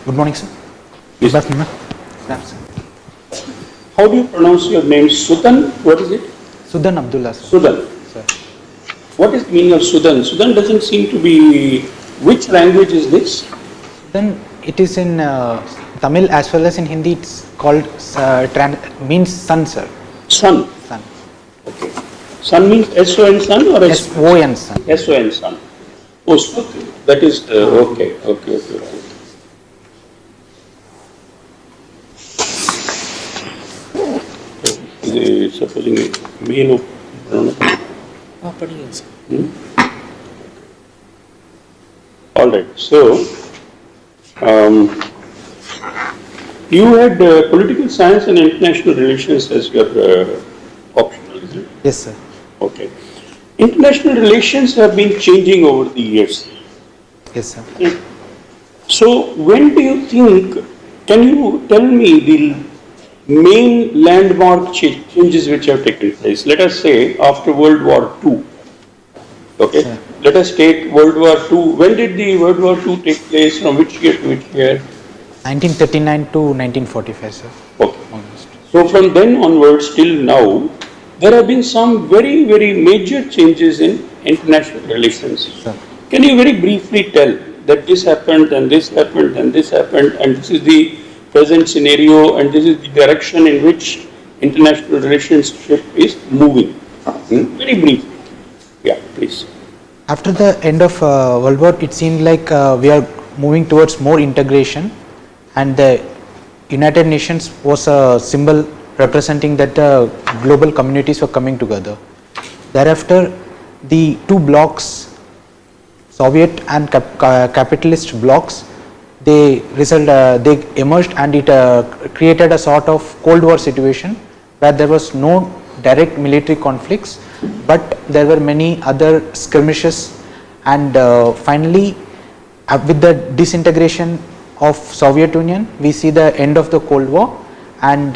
Good morning, sir. Yes. Good afternoon. How do you pronounce your name? Sudan? What is it? Sudan Abdullah, sir. Sudan. Sir. What is the meaning of Sudan? Sudan doesn't seem to be. Which language is this? Then it is in Tamil as well as in Hindi. It's called means sun, sir. Sun. Sun. Okay. Sun means S-O-N sun or S-O-N sun. S-O-N sun. Oh, Sut. That is okay. Okay. Supposing male All right. So, you had political science and international relations as your optional, isn't it? Yes, sir. Okay. International relations have been changing over the years. Yes, sir. So, when do you think, can you tell me the main landmark changes which have taken place? Let us say after World War II. Okay. Sure. Let us take World War II. When did the World War II take place? From which year to which year? 1939 to 1945, sir. Okay. Almost. So from then onwards till now, there have been some very, very major changes in international relations. Sir. Can you very briefly tell that this happened and this happened and this happened and this is the present scenario and this is the direction in which international relationship is moving? Very briefly. Yeah, please. After the end of World War, it seemed like we are moving towards more integration, and the United Nations was a symbol representing that the global communities were coming together. Thereafter, the two blocks, Soviet and capitalist blocks, they emerged, and it created a sort of Cold War situation where there was no direct military conflicts, but there were many other skirmishes, and finally with the disintegration of Soviet Union, we see the end of the Cold War, and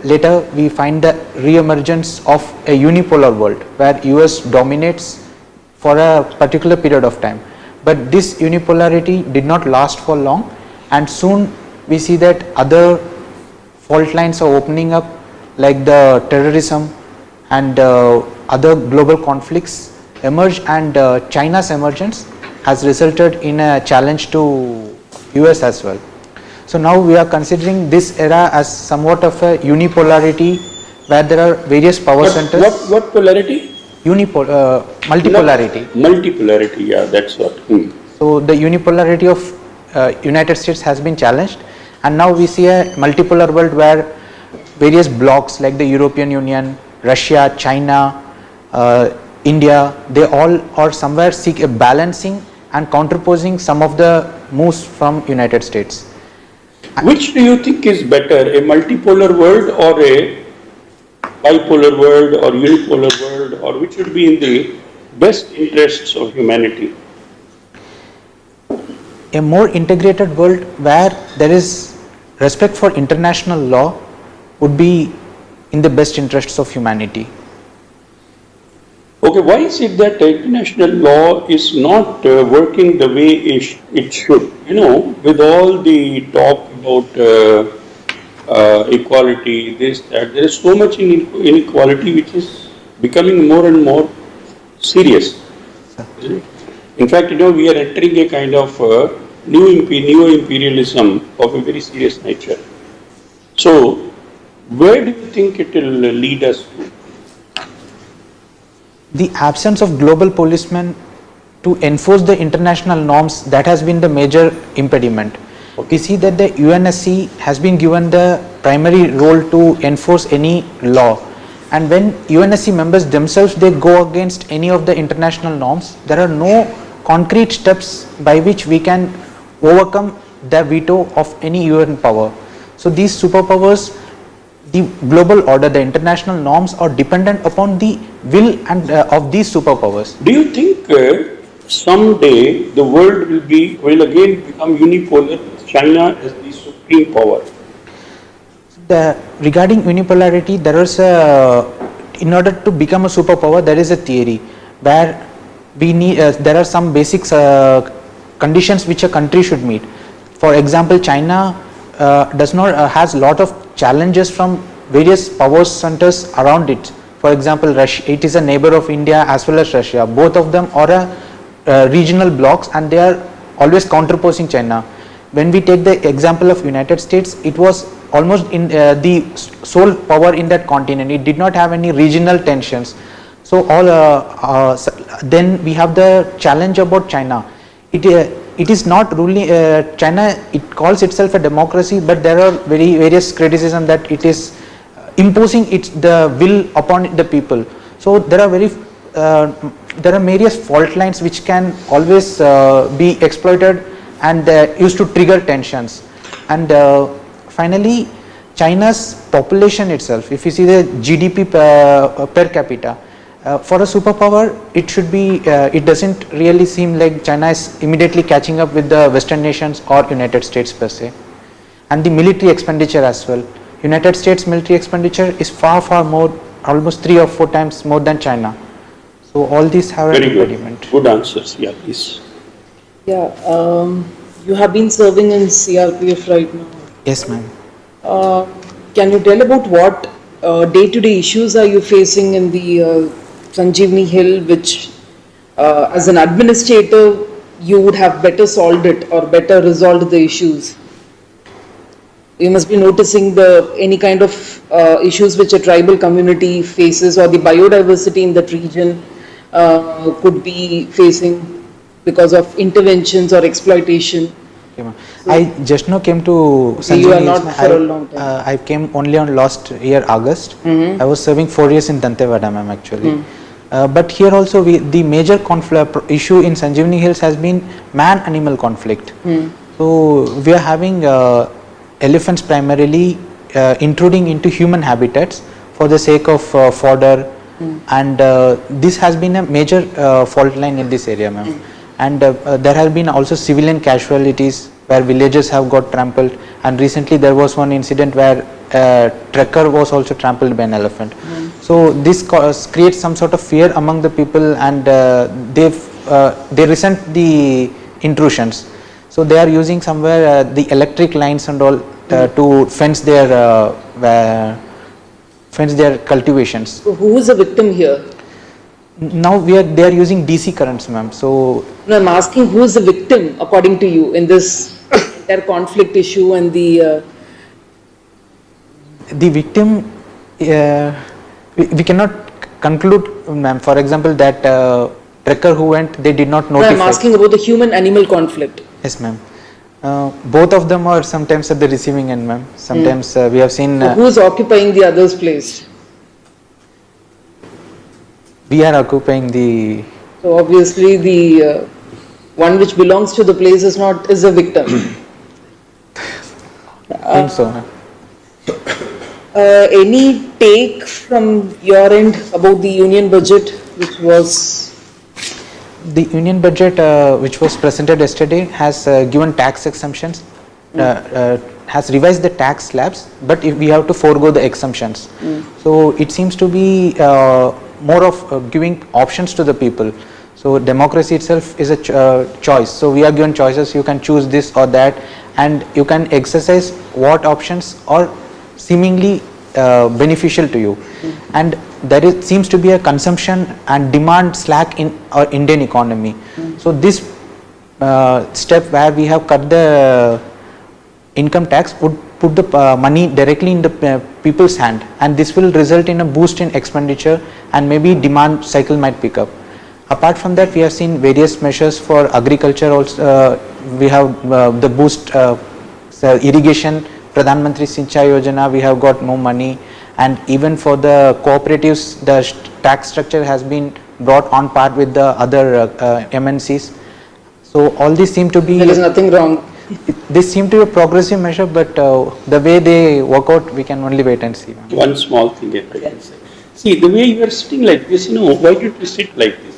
later we find the re-emergence of a unipolar world where US dominates for a particular period of time. But this unipolarity did not last for long, and soon we see that other fault lines are opening up, like the terrorism and other global conflicts emerge, and China's emergence has resulted in a challenge to US as well. So now we are considering this era as somewhat of a unipolarity where there are various power centers. What polarity? Multipolarity. Multipolarity, yeah, that's what. So the unipolarity of United States has been challenged, and now we see a multipolar world where various blocks like the European Union, Russia, China, India, they all are somewhere seek a balancing and counterposing some of the moves from United States. Which do you think is better, a multipolar world or a bipolar world or unipolar world, or which would be in the best interests of humanity? A more integrated world where there is respect for international law would be in the best interests of humanity. Okay, why is it that international law is not working the way it should? You know, with all the talk about equality, this, that, there is so much inequality which is becoming more and more serious. Isn't it? In fact, you know, we are entering a kind of neo-imperialism of a very serious nature. So, where do you think it will lead us to? The absence of global policemen to enforce the international norms, that has been the major impediment. Okay. We see that the UNSC has been given the primary role to enforce any law, and when UNSC members themselves they go against any of the international norms, there are no concrete steps by which we can overcome the veto of any UN power. So these superpowers, the global order, the international norms are dependent upon the will and of these superpowers. Do you think someday the world will again become unipolar, with China as the supreme power? Regarding unipolarity, there is in order to become a superpower, there is a theory where we need there are some basic conditions which a country should meet. For example, China does not has lot of challenges from various power centers around it. For example, Russia, it is a neighbor of India as well as Russia. Both of them are regional blocks, and they are always counterposing China. When we take the example of United States, it was almost in the sole power in that continent. It did not have any regional tensions. So then we have the challenge about China. It is not ruling China. It calls itself a democracy, but there are various criticism that it is imposing the will upon the people. So there are various fault lines which can always be exploited and used to trigger tensions. And finally, China's population itself, if you see the GDP per capita, for a superpower, it should be, it doesn't really seem like China is immediately catching up with the Western nations or United States per se. And the military expenditure as well. United States military expenditure is far more, almost 3 or 4 times more than China. So all these have an impediment. Good answers. Yeah, please. Yeah, you have been serving in CRPF right now. Yes, ma'am. Can you tell about what day-to-day issues are you facing in the Sanjeevani Hill, which as an administrator you would have better solved it or better resolved the issues? You must be noticing any kind of issues which a tribal community faces, or the biodiversity in that region could be facing because of interventions or exploitation. Okay, I just now came to Sanjeevani. You are not for a long time. I came only on last year August. I was serving 4 years in Dantewada, ma'am, actually. But here also the major issue in Sanjeevani Hills has been man-animal conflict. So we are having elephants primarily intruding into human habitats for the sake of fodder, and this has been a major fault line in this area, ma'am. And there have been also civilian casualties where villages have got trampled, and recently there was one incident where a trekker was also trampled by an elephant. So this creates some sort of fear among the people, and they resent the intrusions. So they are using somewhere the electric lines and all to fence their cultivations. So who is the victim here? Now they are using DC currents, ma'am. So No, I'm asking who is the victim according to you in this entire conflict issue and the victim, we cannot conclude, ma'am. For example, that trekker who went, they did not notify. No, I'm asking about the human-animal conflict. Yes, ma'am. Both of them are sometimes at the receiving end, ma'am. Sometimes we have seen. So who is occupying the other's place? We are occupying the. So obviously the one which belongs to the place is a victim. I think so, ma'am. Any take from your end about the union budget, which was? The union budget which was presented yesterday has given tax exemptions, has revised the tax slabs, but if we have to forego the exemptions. So it seems to be more of giving options to the people. So democracy itself is a choice. So we are given choices. You can choose this or that, and you can exercise what options are seemingly beneficial to you. And there seems to be a consumption and demand slack in our Indian economy. So this step where we have cut the income tax would put the money directly in the people's hand, and this will result in a boost in expenditure, and maybe demand cycle might pick up. Apart from that, we have seen various measures for agriculture also. We have the boost irrigation, Pradhan Mantri Sinchai Yojana, we have got more money, and even for the cooperatives, the tax structure has been brought on par with the other MNCs. So all these seem to be. There is nothing wrong. This seem to be a progressive measure, but the way they work out, we can only wait and see. One small thing if I can say. See, the way you are sitting like this, why did you sit like this?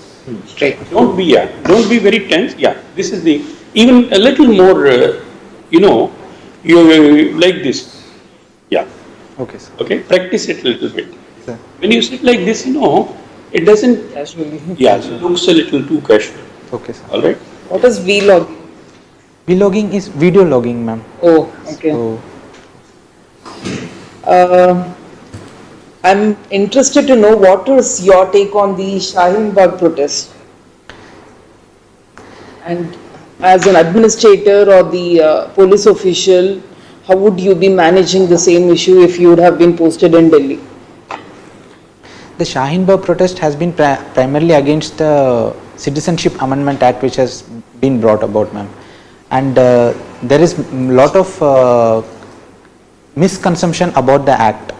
Straight. Don't be very tense. Yeah, this is even a little more, you like this. Yeah. Okay, sir. Okay, practice it a little bit. Sir. When you sit like this, it doesn't, Casually. yeah, it looks a little too casual. Okay, sir. All right. What is vlog? Vlogging is video logging, ma'am. Oh, okay. So, I'm interested to know what is your take on the Shaheen Bagh protest? And as an administrator or the police official, how would you be managing the same issue if you would have been posted in Delhi? the Shaheen Bagh protest has been primarily against the Citizenship Amendment Act, which has been brought about, ma'am. And there is lot of misconception about the act.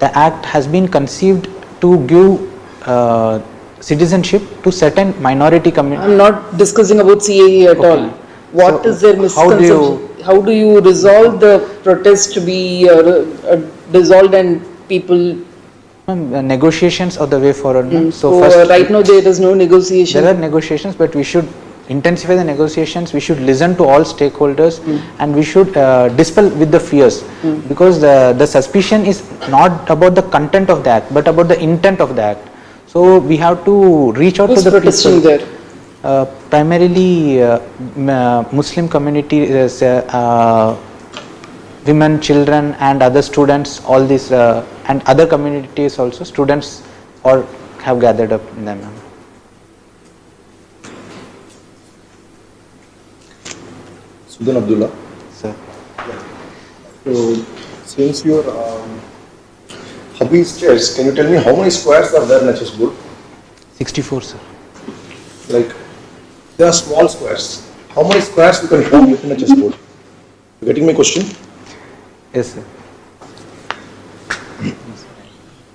The act has been conceived to give citizenship to certain minority community. I'm not discussing about CAE at Okay. all. What So, is their how do you- misconception? How do you resolve the protest to be dissolved and people? Ma'am, negotiations are the way forward, ma'am. So first, right now there is no negotiation. there are negotiations, but we should intensify the negotiations. We should listen to all stakeholders, and we should dispel with the fears, because the suspicion is not about the content of the act, but about the intent of the act. So we have to reach out Who's to the protesting people. there? Primarily Muslim community, women, children, and other students. All these and other communities also, students all have gathered up in them, ma'am. Sudan Abdullah. So, So, since your hobby is chess, can you tell me how many squares are there in a chessboard? 64, sir. Like, there are small squares. How many squares you can form within a chessboard? You getting my question? Yes, sir.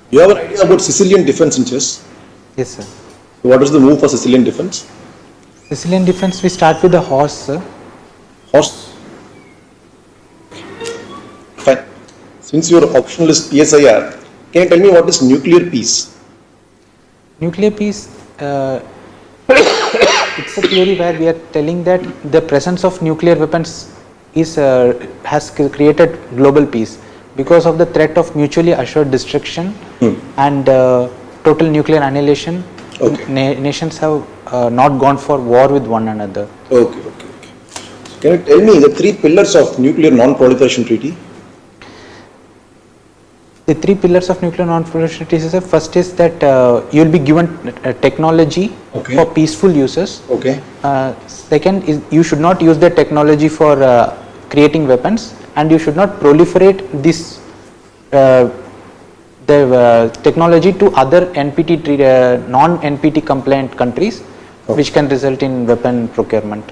You have an idea about Sicilian defense in chess. Yes, sir. So what is the move for Sicilian defense? Sicilian defense, we start with the horse, sir. Horse. Fine. Since your optional is PSIR, can you tell me what is nuclear peace? Nuclear peace, it's a theory where we are telling that the presence of nuclear weapons is has created global peace because of the threat of mutually assured destruction and total nuclear annihilation. Okay. Nations have not gone for war with one another. Okay. Can you tell me the three pillars of nuclear non-proliferation treaty? The three pillars of nuclear non-proliferation treaty, first is that you will be given technology Okay. for peaceful uses. Okay. Second is you should not use the technology for creating weapons, and you should not proliferate this technology to other non-NPT compliant countries, which can result in weapon procurement.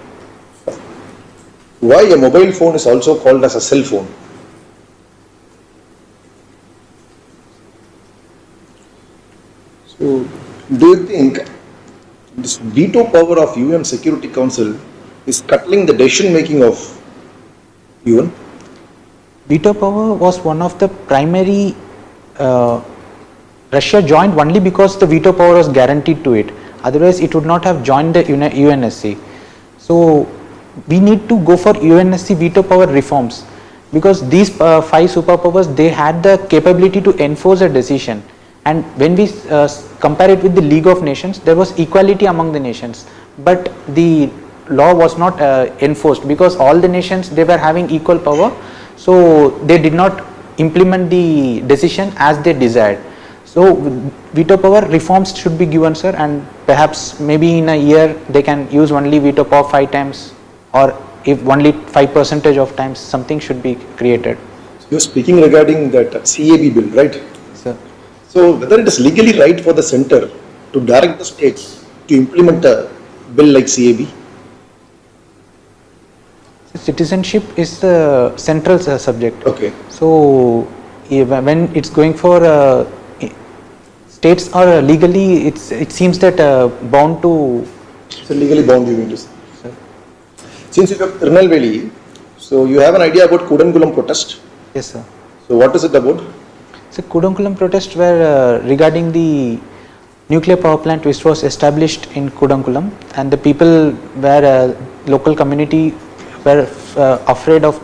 Why a mobile phone is also called as a cell phone? So, do you think this veto power of UN Security Council is cutting the decision making of UN? Veto power was one of the primary. Russia joined only because the veto power was guaranteed to it. Otherwise, it would not have joined the UNSC. So, we need to go for UNSC veto power reforms, because these five superpowers, they had the capability to enforce a decision. And when we compare it with the League of Nations, there was equality among the nations, but the law was not enforced because all the nations, they were having equal power, so they did not implement the decision as they desired. So veto power reforms should be given, sir, and perhaps maybe in a year they can use only veto power 5 times, or if only 5% of times, something should be created. You are speaking regarding that CAB bill, right? So, So, whether it is legally right for the center to direct the states to implement a bill like CAB? citizenship is the central subject. Okay. So when it's going for states are legally, it seems that bound to. So, legally bound, you mean to say? Sir. Since you have Tirunelveli, so you have an idea about Kudankulam protest. Yes, sir. So, what is it about? So Kudankulam protests were regarding the nuclear power plant which was established in Kudankulam, and the people were local community were afraid of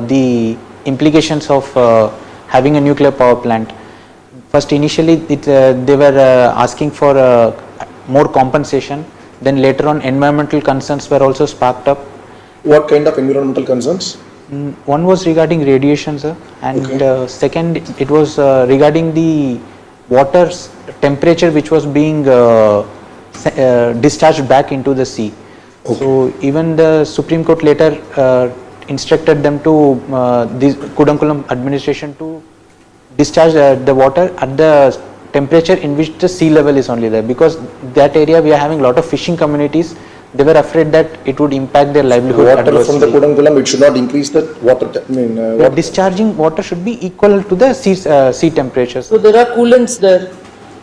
the implications of having a nuclear power plant. First initially they were asking for more compensation, then later on environmental concerns were also sparked up, What kind of environmental concerns? One was regarding radiation, sir, and Okay. second, it was regarding the water's temperature which was being discharged back into the sea. So even the Supreme Court later instructed them to the Kudankulam administration to discharge the water at the temperature in which the sea level is only there, because that area we are having a lot of fishing communities. They were afraid that it would impact their livelihood Water from the adversely. Kudankulam, it should not increase the water, The what, discharging water should be equal to the sea temperatures. So there are coolants there.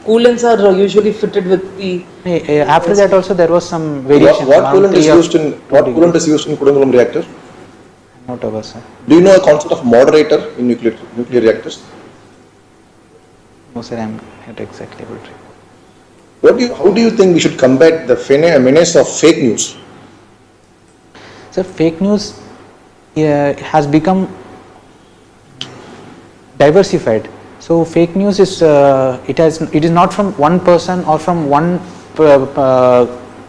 Coolants are usually fitted with the, After that also there was some variation. what around coolant is 3 or used in, 4 what degrees. coolant is used in Kudankulam reactor? Not over, sir. Do you know a concept of moderator in nuclear reactors? No, sir, I am not exactly able to. How do you think we should combat the menace of fake news? So fake news has become diversified. So fake news is it is not from one person or from one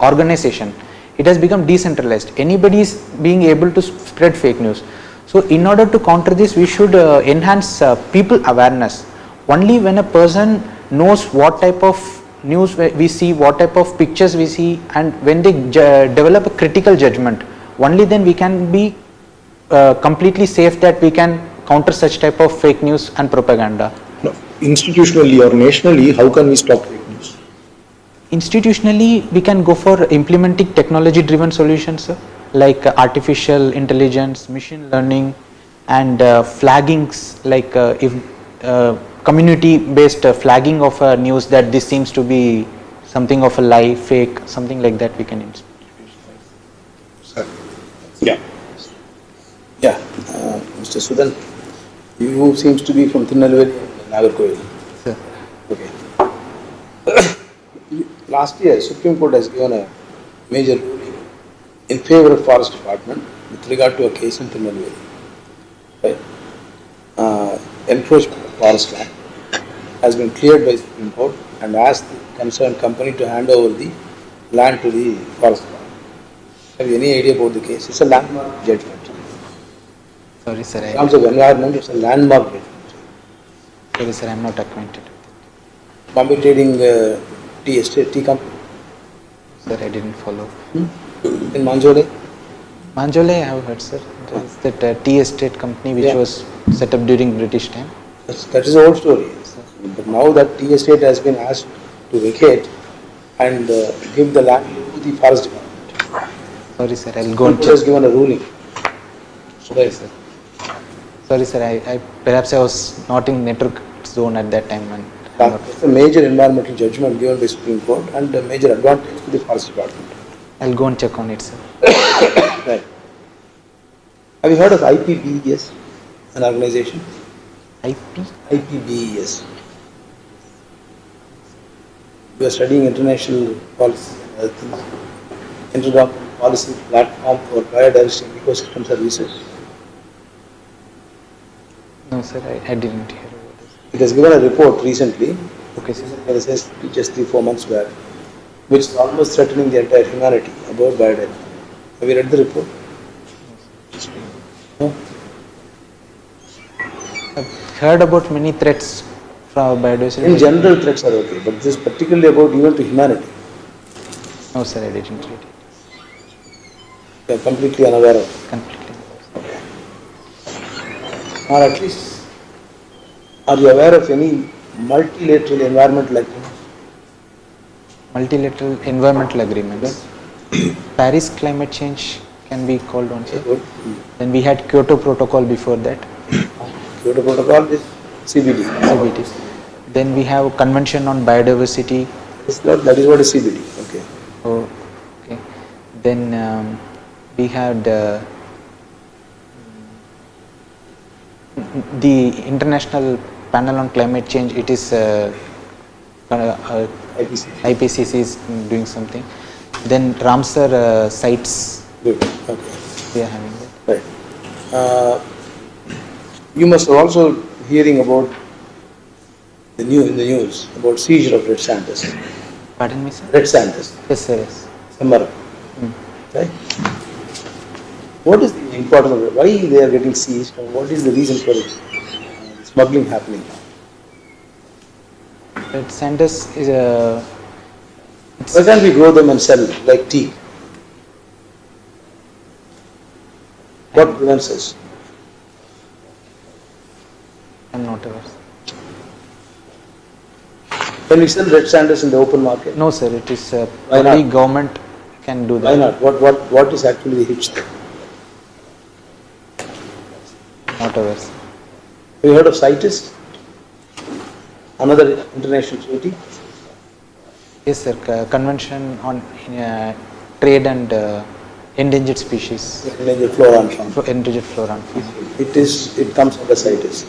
organization. It has become decentralized. Anybody is being able to spread fake news. So in order to counter this, we should enhance people awareness. Only when a person knows what type of news we see, what type of pictures we see, and when they develop a critical judgment, only then we can be completely safe that we can counter such type of fake news and propaganda. No, institutionally or nationally, how can we stop fake news? Institutionally, we can go for implementing technology driven solutions, sir, like artificial intelligence, machine learning, and flaggings, like if community based flagging of a news that this seems to be something of a lie, fake, something like that we can Yeah. Yeah, Mr. Sudan, you seems to be from Tirunelveli and Nagarkoil. Sir. Okay. Last year, Supreme Court has given a major ruling in favor of Forest Department with regard to a case in Tirunelveli. Right? Encroachment of forest land has been cleared by Supreme Court and asked the concerned company to hand over the land to the Forest Department. Have you any idea about the case? It's a landmark judgment. Sorry, sir. In terms of environment, it's a landmark judgment. Sorry, sir. I am not acquainted. Bombay Trading tea estate, tea company Sir, I didn't follow. in Manjole. Manjole, I have heard, sir. There is that tea estate company which Yeah. was set up during British time. That is the old story. But now that tea estate has been asked to vacate and give the land to the forest department. Sorry, sir. I'll go and Court has check. given a ruling. Sorry, sir. Sorry, sir. Perhaps I was not in network zone at that time. And It's a major environmental judgment given by Supreme Court and a major advantage to the forest department. I'll go and check on it, sir. Right. Have you heard of IPBES, an organization? IP? IPBES. We are studying international policy and other things. Intergovernmental policy platform for biodiversity and ecosystem services. No, sir. I didn't hear about this. It has given a report recently, Okay, sir. just 3-4 months back, which is almost threatening the entire humanity about biodiversity. Have you read the report? No? I've heard about many threats from biodiversity. In general, threats are okay, but this is particularly about even to humanity. No, sir. I didn't read it. You are completely unaware of it. Completely. Or at least, are you aware of any multilateral environmental agreement? Multilateral environmental agreements. Paris climate change can be called on, sir. Good. Then we had Kyoto Protocol before that, Kyoto Protocol is CBD. CBT. Then we have Convention on Biodiversity. That is what is CBD. Okay. Oh, okay. Then we had the International Panel on Climate Change. It is IPC. IPCC is doing something. Then Ramsar sites Good. Okay. we are having that. Right. You must have also hearing about in the news about seizure of Red Sanders. Pardon me, sir. Red Sanders. Yes, sir. Yes. Samaram. Right? What is the importance of it? Why they are getting seized? And what is the reason for it? Smuggling happening now? Red Sanders is a. Why can't we grow them and sell like tea? What prevents us? I'm not aware. Can we sell red sanders in the open market? No, sir. It is Why not? only government can do that. Why not? What is actually the hitch there? Not aware. Sir. Have you heard of CITES? Another international treaty? Yes, sir. Convention on trade and endangered species, Endangered flora and fauna. endangered flora and fauna. It comes under CITES.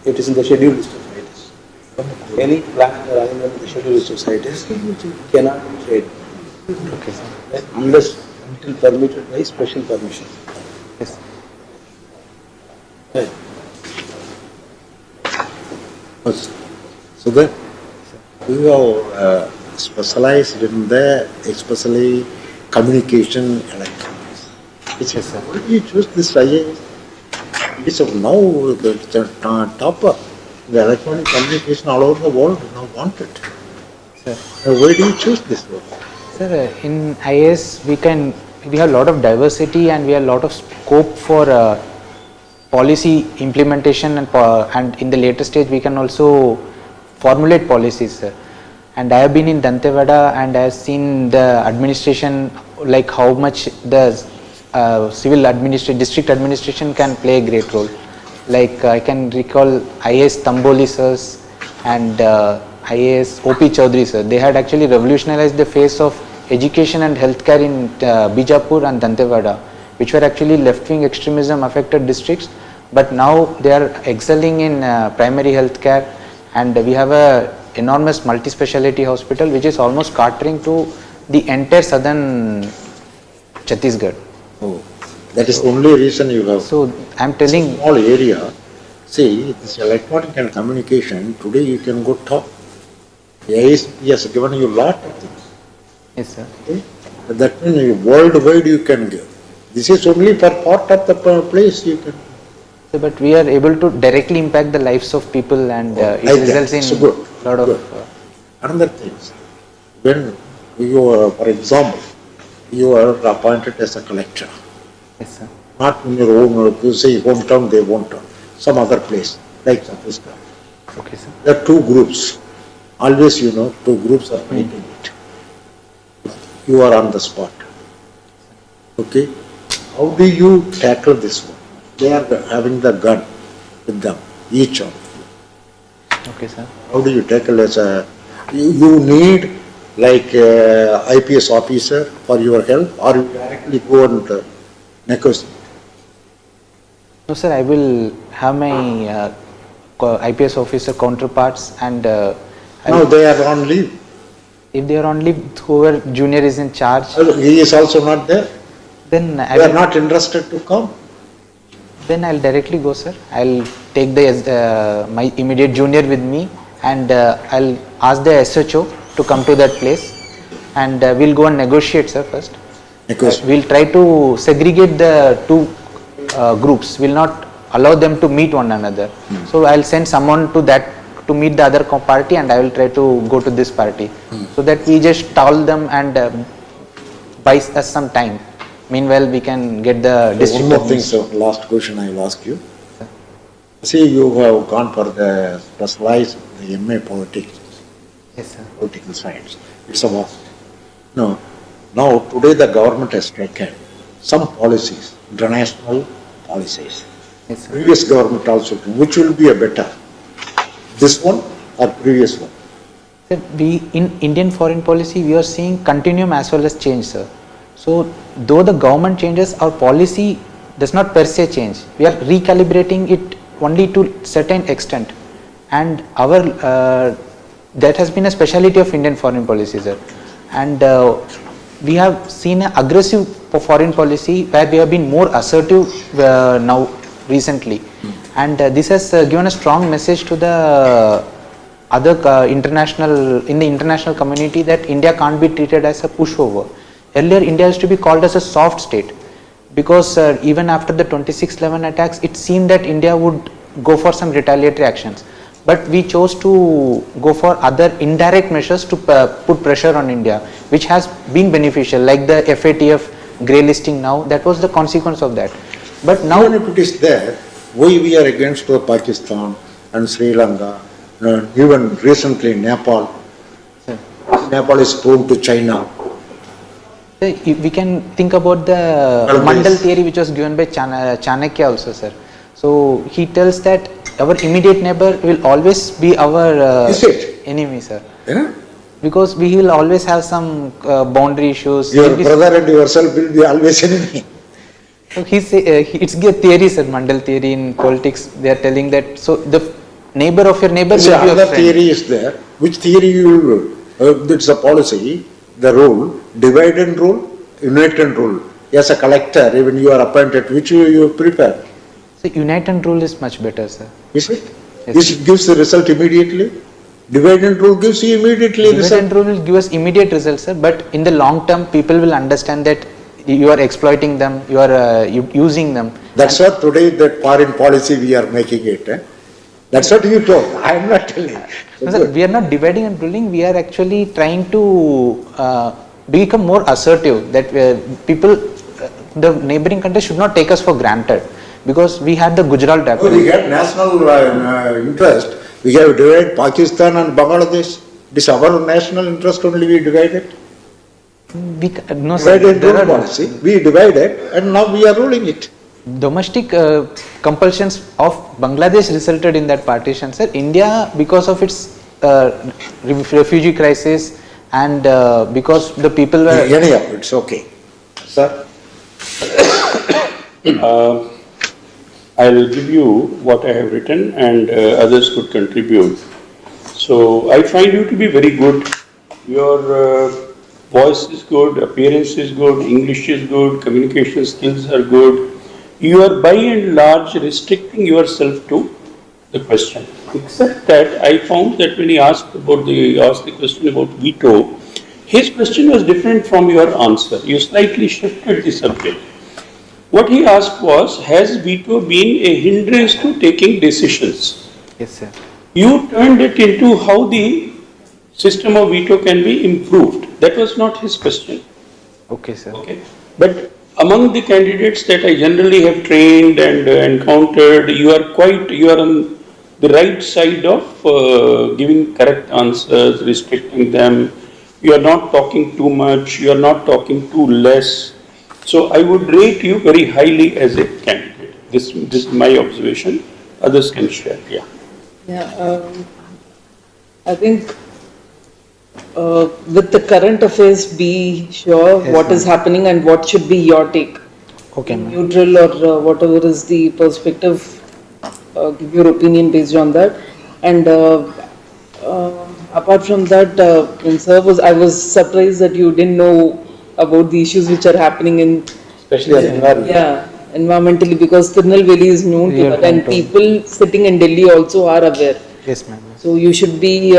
It is in the scheduled list of CITES. Any plant or animal in the scheduled list of CITES cannot be traded Okay, sir. until permitted by special permission. Yes. Right. So then, you are specialized in the especially communication electronics. Yes, sir. Why did you choose this IAS? It is of now the topper. The electronic communication all over the world now wanted. Sir. Why do you choose this one? Sir, in IAS we have a lot of diversity and we have a lot of scope for policy implementation and in the later stage we can also formulate policies, sir. And I have been in Dantewada and I have seen the administration, like how much the district administration can play a great role. Like I can recall IAS Tamboli sirs and IAS OP Chaudhary sir. They had actually revolutionized the face of education and healthcare in Bijapur and Dantewada, which were actually left-wing extremism affected districts. But now they are excelling in primary healthcare, and we have a enormous multi-speciality hospital which is almost catering to the entire southern Chhattisgarh. Oh, that is the only reason you have. So I am telling. Small area. See, this electronic and communication, today you can go top. AIS has given you lot of things. Yes, sir. Okay? That means worldwide you can give. This is only for part of the place you can. So, but we are able to directly impact the lives of people, and it results in So good. lot of. Good. Another thing, when you are, for example, you are appointed as a collector, Yes, sir. not in your own, you say hometown, they hometown, some other place, like Chhattisgarh. Okay, sir. There are two groups. Always, two groups are fighting it. You are on the spot. Okay? How do you tackle this one? They are having the gun with them, each one. Okay, sir. How do you tackle as a, you need like IPS officer for your help, or you directly go and negotiate? No, sir. I will have my IPS officer counterparts, and No, they are on leave. if they are on leave, whoever junior is in charge, He is also not there. then I They are will, not interested to come. then I'll directly go, sir. I'll take the my immediate junior with me, and I'll ask the SHO to come to that place, and we'll go and negotiate, sir, first. Negotiate. We'll try to segregate the two groups. We'll not allow them to meet one another. So I'll send someone to that to meet the other party, and I will try to go to this party, so that we just stall them and buy us some time. Meanwhile, we can get the district. One more thing, so last question I will ask you. See, you have gone for the specialized the MA politics, Yes, sir. political science. It's a vast. No, now today the government has taken some policies, international policies. Yes, sir. Previous government also, which will be a better? This one or previous one? Sir, we in Indian foreign policy we are seeing continuum as well as change, sir. So though the government changes, our policy does not per se change. We are recalibrating it only to certain extent, and our that has been a speciality of Indian foreign policy, sir. And we have seen an aggressive foreign policy where we have been more assertive now recently, and this has given a strong message to the other international community that India can't be treated as a pushover. Earlier, India used to be called as a soft state, because even after the 26/11 attacks, it seemed that India would go for some retaliatory actions. But we chose to go for other indirect measures to put pressure on India, which has been beneficial, like the FATF grey listing now. That was the consequence of that. But now, Even if it is there, why we are against Pakistan and Sri Lanka, even recently Nepal. Nepal is prone to China. we can think about the Mandal theory, which was given by Chanakya also, sir. So he tells that our immediate neighbor will always be our Is it? enemy, sir. Yeah? Because we will always have some boundary issues. Your There'll be- brother and yourself will be always enemy. So it's a theory, sir, Mandal theory in politics. They are telling that, so the neighbor of your neighbor See, will be your another friend. theory is there. Which theory you will, it's a policy, the rule, divide and rule, unite and rule. As a collector, even you are appointed, which you prepare. So unite and rule is much better, sir. Is it? Yes. This gives the result immediately. Divide and rule gives you immediately Divide result. and rule will give us immediate results, sir. But in the long term, people will understand that you are exploiting them, you are using them. That's what today that foreign policy we are making it. That's what you told. I am not telling. No, sir, we are not dividing and ruling. We are actually trying to become more assertive. That people, the neighboring countries should not take us for granted, because we had the Gujarat Oh, Accord. we get national interest. We have divided Pakistan and Bangladesh. This our national interest only we divided. No, sir, Divide and there rule are policy. We divided and now we are ruling it. domestic compulsions of Bangladesh resulted in that partition, sir. India, because of its refugee crisis and because the people were Anyhow, it's okay. Sir? I'll give you what I have written and others could contribute. So I find you to be very good. Your voice is good, appearance is good, English is good, communication skills are good. You are by and large restricting yourself to the question. Except that I found that when he asked the question about veto, his question was different from your answer. You slightly shifted the subject. What he asked was, has veto been a hindrance to taking decisions? yes, sir. You turned it into how the system of veto can be improved. That was not his question. Okay, sir. Okay. But among the candidates that I generally have trained and encountered, you are on the right side of giving correct answers, restricting them. You are not talking too much, you are not talking too less. So I would rate you very highly as a candidate. This is my observation. Others can share. Yeah. Yeah, I think with the current affairs, be sure Yes, what is ma'am. happening and what should be your take. Okay, ma'am. Neutral or whatever is the perspective, give your opinion based on that. And apart from that, I was surprised that you didn't know about the issues which are happening in Especially as environment. yeah, environmentally, because Tirunelveli is known to Real that, time and tone. people sitting in Delhi also are aware. Yes, ma'am. So you should be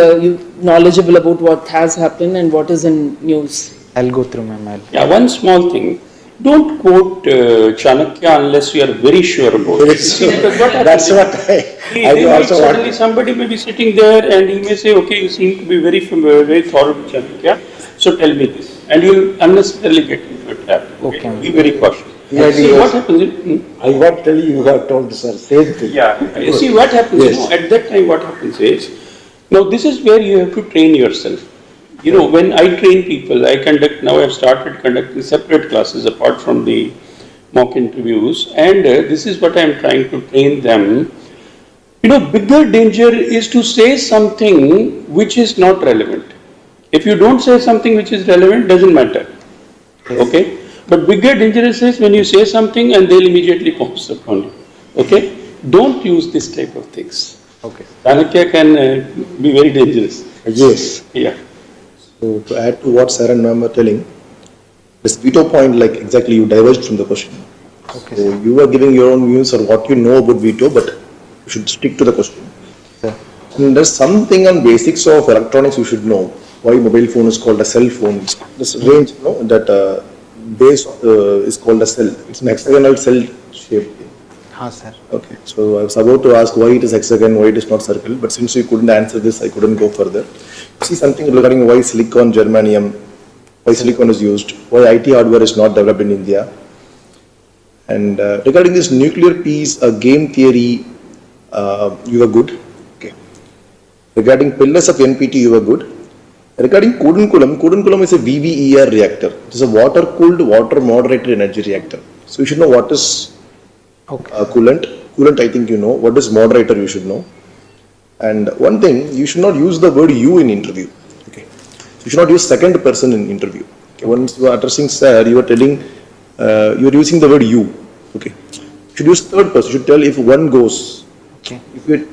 knowledgeable about what has happened and what is in news. I'll go through my mail. Yeah, one small thing. Don't quote Chanakya unless you are very sure about it. It's- See, because what happens That's is- what I They might also suddenly want. somebody may be sitting there and he may say, okay, you seem to be very familiar, very thorough with Chanakya, so tell me this. And you will unnecessarily get into a trap. Okay. Be very cautious. Yeah, See, yes. what happens is, I want to tell you, you have told, sir, same thing. yeah, you see what happens, Yes. at that time what happens is, now this is where you have to train yourself. When I train people, now I've started conducting separate classes apart from the mock interviews, and this is what I'm trying to train them. Bigger danger is to say something which is not relevant. If you don't say something which is relevant, doesn't matter. Okay? But bigger danger is when you say something and they'll immediately pounce upon you. Okay? Don't use this type of things. Okay. Chanakya can be very dangerous. Yes. Yeah. So to add to what Sir and Ma'am are telling, this veto point, like exactly you diverged from the question. Okay, So sir. you are giving your own views or what you know about veto, but you should stick to the question. Sir. And there's something on basics of electronics you should know. Why mobile phone is called a cell phone. This range, that base is called a cell. It's an hexagonal cell shaped thing. हाँ sir. Okay, so I was about to ask why it is hexagon, why it is not circle, but since you couldn't answer this, I couldn't go further. See something regarding why silicon, germanium, why silicon is used, why IT hardware is not developed in India. And regarding this nuclear piece, game theory, you were good. Okay. Regarding pillars of NPT, you were good. Regarding Kudankulam is a VVER reactor. It is a water-cooled, water-moderated energy reactor. So you should know what is coolant. Coolant, I think you know. What is moderator, you should know. And one thing, you should not use the word you in interview. Okay. You should not use second person in interview. Okay. Once you are addressing sir, you are telling, you are using the word you. Okay. You should use third person. You should tell if one goes. Okay.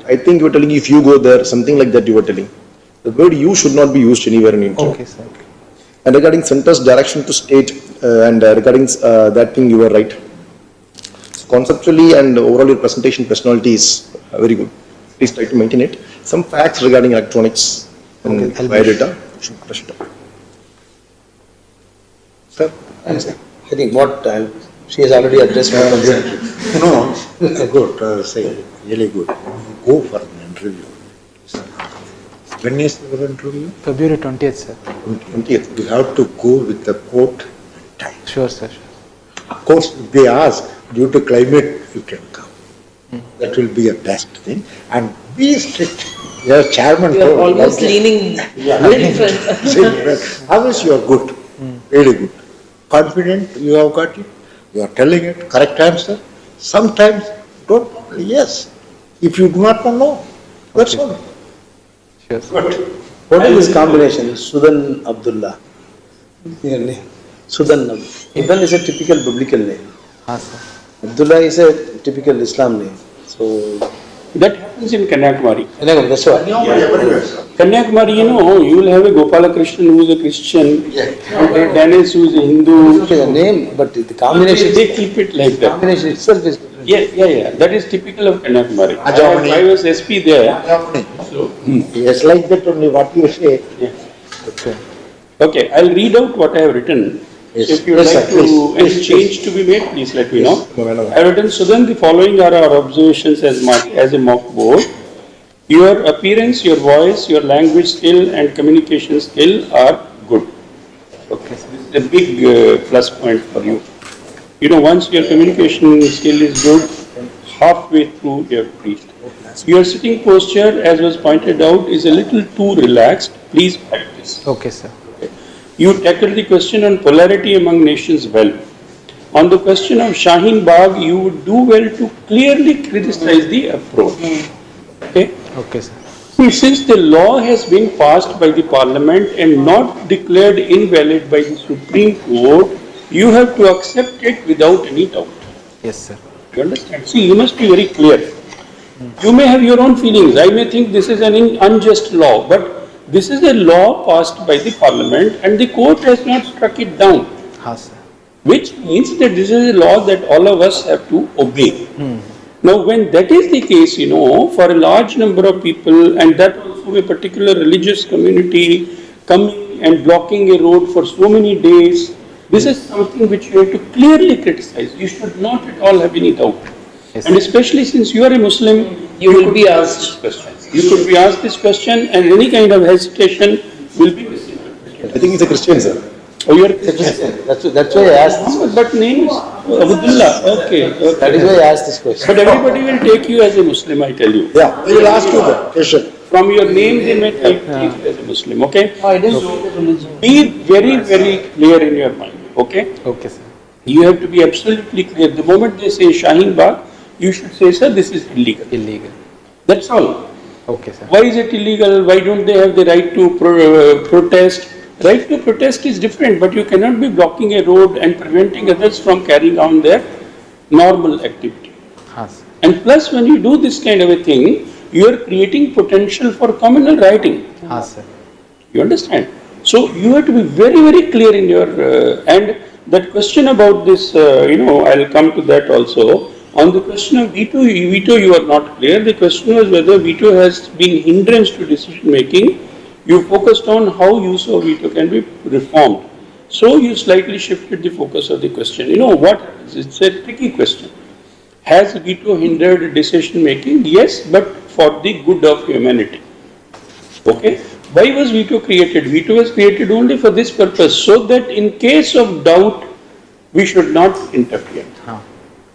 I think you are telling if you go there, something like that you are telling. The word you should not be used anywhere in interview. Okay sir. And regarding center's direction to state and regarding that thing, you were right. So conceptually and overall your presentation personality is very good. Please try to maintain it. Some facts regarding electronics and biodata, you should brush it up. Sir, I think what she has already addressed my concern. No, good, say, really good. Go for an interview. When is your interview? February 20th sir. 20th. You have to go with the coat and tie. Sure sir. Of course, if they ask, due to climate, you can come. That will be a best thing. And be strict. Your chairman You are told, almost okay. leaning different. How is you are good? Very good. Confident you have got it. You are telling it. Correct answer. Sometimes don't know. Yes. If you do not know, no. That's all. Sure sir. What is this combination? Sudan Abdullah. Your name. Sudan Abdullah. Sudan is a typical biblical name. हाँ sir. Abdullah is a typical Islam name. So, That happens in Kanyakumari. that's why. Kanyakumari, you will have a Gopalakrishnan who is a Christian, and a Dennis who is a Hindu. Okay, the name, but the combination, They keep it like that. combination itself is different. Yeah. That is typical of Kanyakumari. Ajamani. I was SP there. So, Yes, like that only what you say. yeah. Okay. Okay, I'll read out what I have written. Yes. If you Yes, like sir, to, please. any change to be made, please let me know. No, no. I have written, Sudan, the following are our observations as a mock board. Your appearance, your voice, your language skill and communication skill are good. Okay sir. This is a big plus point for you. Once your communication skill is good, halfway through you have reached. Your sitting posture, as was pointed out, is a little too relaxed. Please practice. Okay sir. You tackled the question on polarity among nations well. On the question of Shaheen Bagh, you would do well to clearly criticize the approach. Okay? Okay sir. See, since the law has been passed by the Parliament and not declared invalid by the Supreme Court, you have to accept it without any doubt. Yes sir. You understand? See, you must be very clear. You may have your own feelings. I may think this is an unjust law, but this is a law passed by the Parliament and the court has not struck it down. हाँ sir. Which means that this is a law that all of us have to obey. Now, when that is the case, for a large number of people, and that also a particular religious community coming and blocking a road for so many days, this is something which you have to clearly criticize. You should not at all have any doubt. Yes. And especially since you are a Muslim, You will could be asked. this question. You could be asked this question, and any kind of hesitation will be visible. I think he's a Christian, sir. Oh, you are That's why I asked this question. But name is Abdullah. Okay. That is why I asked this question. But everybody will take you as a Muslim, I tell you. Yeah, they will ask you the question. From your name, they may take you as a Muslim, okay? I didn't know the religion. Be very, very clear in your mind, okay? Okay sir. You have to be absolutely clear. The moment they say Shaheen Bagh, you should say, sir, this is illegal. Illegal. That's all. Okay sir. Why is it illegal? Why don't they have the right to protest? Right to protest is different, but you cannot be blocking a road and preventing others from carrying on their normal activity. हाँ sir. And plus, when you do this kind of a thing, you are creating potential for communal rioting. हाँ sir. You understand? So you have to be very, very clear in your and that question about this. I'll come to that also. On the question of veto, you are not clear. The question was whether veto has been hindrance to decision making. You focused on how use of veto can be reformed. So you slightly shifted the focus of the question. You know what happens? It's a tricky question. Has veto hindered decision making? Yes, but for the good of humanity. Okay? Why was veto created? Veto was created only for this purpose, so that in case of doubt, we should not interfere.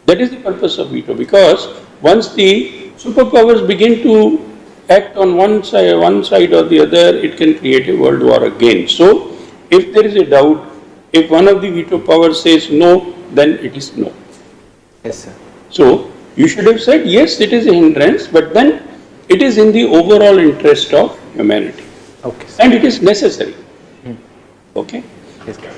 That is the purpose of veto, because once the superpowers begin to act on one side or the other, it can create a world war again. So, if there is a doubt, if one of the veto powers says no, then it is no. Yes, sir. So, you should have said yes, it is a hindrance, but then it is in the overall interest of humanity. Okay, sir. And it is necessary. Okay? Yes, sir.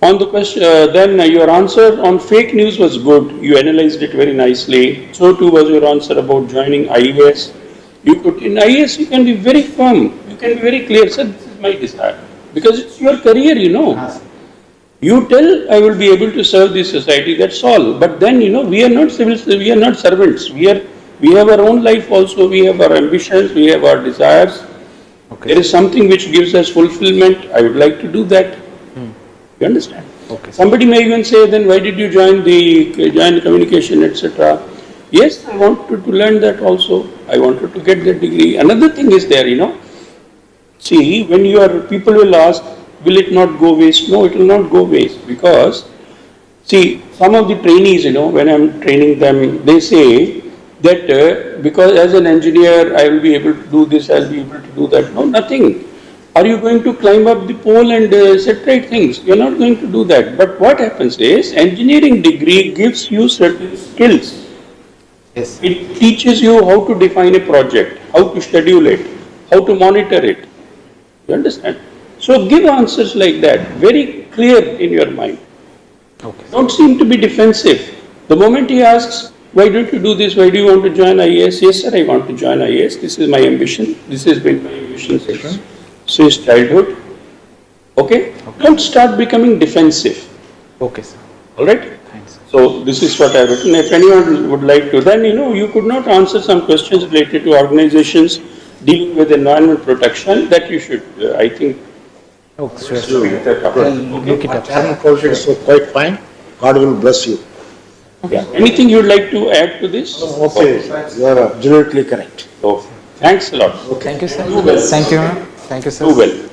On the question, then your answer on fake news was good. You analyzed it very nicely. So too was your answer about joining IAS. You could, in IAS, you can be very firm. You can be very clear. Sir, this is my desire. Because it's your career, you know. You tell, I will be able to serve the society, that's all. But then, you know, we are not civil, we are not servants. We have our own life also. We have our ambitions. We have our desires. Okay. There is something which gives us fulfillment. I would like to do that. You understand? Okay. Somebody may even say, then why did you join the communication, etc. Yes, I wanted to learn that also. I wanted to get that degree. Another thing is there, you know. See, when people will ask, will it not go waste? No, it will not go waste, because, see, some of the trainees, you know, when I'm training them, they say that because as an engineer, I will be able to do this, I'll be able to do that. No, nothing. Are you going to climb up the pole and set right things? You're not going to do that. But what happens is, engineering degree gives you certain skills. Yes. It teaches you how to define a project, how to schedule it, how to monitor it. You understand? So give answers like that, very clear in your mind. Okay. Don't seem to be defensive. The moment he asks, why don't you do this? Why do you want to join IAS? Yes, sir, I want to join IAS. This is my ambition. This has been my ambition since childhood. Okay? Don't start becoming defensive. Okay, sir. All right? Thanks, sir. So this is what I've written. If anyone would like to, then you could not answer some questions related to organizations dealing with environment protection, that you should, I think, Okay, sure. do it. Look it up. Chairman Kaushik, so quite fine. God will bless you. Yeah. Anything you'd like to add to this? Okay, you are absolutely correct. So, thanks a lot. Thank you, sir. Thank you, ma'am. Thank you, sir. Do well.